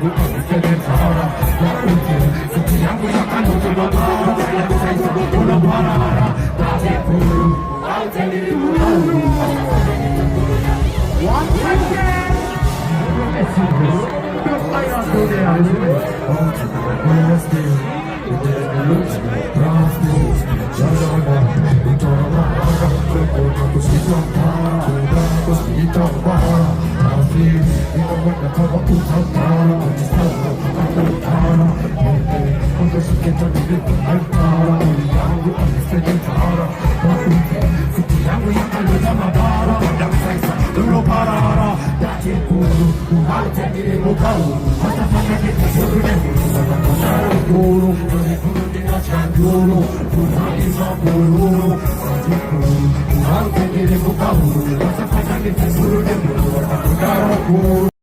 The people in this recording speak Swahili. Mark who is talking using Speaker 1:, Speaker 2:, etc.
Speaker 1: yangu amesenetara na uje suti yangu ya kanuti mabara ya kusaisa una parara tatekuru autenilimu once again Guru